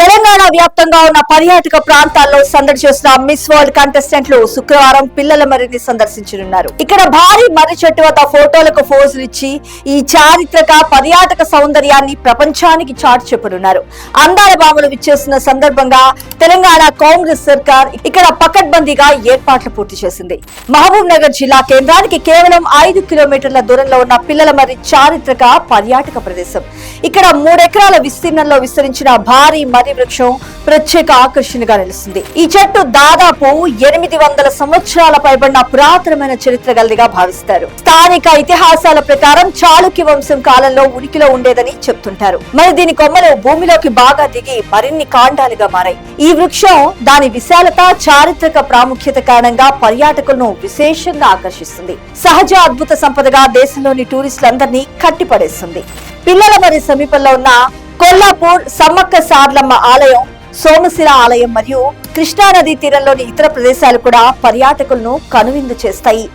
తెలంగాణ వ్యాప్తంగా ఉన్న పర్యాటక ప్రాంతాల్లో సందడి చేసిన మిస్ వరల్డ్ కంటెస్టెంట్లు శుక్రవారం పిల్లల మర్రిని సందర్శించనున్నారు. ఇక్కడ భారీ మర్రి చెట్టు వద్ద ఫోటోలకు ఫోజులు ఇచ్చి ఈ చారిత్రక పర్యాటక సౌందర్యాన్ని ప్రపంచానికి చాటి చెప్పనున్నారు. అందాల బామలు విచ్చేసిన సందర్భంగా తెలంగాణ కాంగ్రెస్ సర్కార్ ఇక్కడ పకడ్బందీగా ఏర్పాట్లు పూర్తి చేసింది. మహబూబ్ నగర్ జిల్లా కేంద్రానికి కేవలం 5 కిలోమీటర్ల దూరంలో ఉన్న పిల్లల మర్రి చారిత్రక పర్యాటక ప్రదేశం. ఇక్కడ 3 ఎకరాల విస్తీర్ణంలో విస్తరించిన భారీ మర్రి వృక్షం ప్రత్యేక ఆకర్షణగా నిలుస్తుంది. ఈ చెట్టు దాదాపు 800 సంవత్సరాల పైబడిన పురాతనమైన చరిత్ర గలదిగా భావిస్తారు. స్థానిక ఇతిహాసాల ప్రకారం చాళుక్య వంశం కాలంలో ఉనికిలో ఉండేదని చెప్తుంటారు. మరి దీని కొమ్మలు భూమిలోకి బాగా దిగి మరిన్ని కాండాలుగా మారాయి. ఈ వృక్షం దాని విశాలత, చారిత్రక ప్రాముఖ్యత కారణంగా పర్యాటకులను విశేషంగా ఆకర్షిస్తుంది. సహజ అద్భుత సంపదగా దేశంలోని టూరిస్టులందరినీ కట్టిపడేస్తుంది. పిల్లల మర్రి సమీపంలో ఉన్న కొల్లాపూర్ సమ్మక్క సార్లమ్మ ఆలయం, సోమశిల ఆలయం మరియు కృష్ణానదీ తీరంలోని ఇతర ప్రదేశాలు కూడా పర్యాటకులను కనువిందు చేస్తాయి,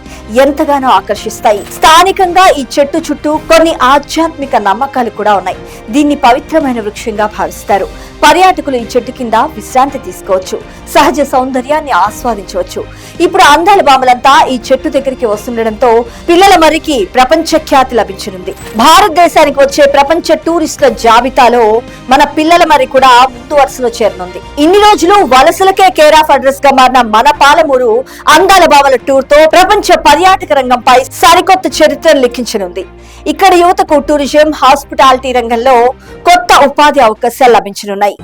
ఎంతగానో ఆకర్షిస్తాయి. స్థానికంగా ఈ చెట్టు చుట్టూ కొన్ని ఆధ్యాత్మిక నమ్మకాలు కూడా ఉన్నాయి. దీన్ని పవిత్రమైన వృక్షంగా భావిస్తారు. పర్యాటకులు ఈ చెట్టు కింద విశ్రాంతి తీసుకోవచ్చు, సహజ సౌందర్యాన్ని ఆస్వాదించవచ్చు. ఇప్పుడు అందాల బామలంతా ఈ చెట్టు దగ్గరికి వస్తుండటంతో పిల్లల మర్రికి ప్రపంచ ఖ్యాతి లభించనుంది. భారతదేశానికి వచ్చే ప్రపంచ టూరిస్టుల జాబితాలో మన పిల్లల మర్రి కూడా ముందు వరుసలో చేరనుంది. ఇన్ని రోజులు వలసలకే కేర్ ఆఫ్ అడ్రస్ గా మారిన మన పాలమూరు అందాల బామల టూర్ తో ప్రపంచ పర్యాటక రంగంపై సరికొత్త చరిత్రను లిఖించనుంది. ఇక్కడ యువతకు టూరిజం, హాస్పిటాలిటీ రంగంలో కొత్త ఉపాధి అవకాశాలు లభించనున్నాయి.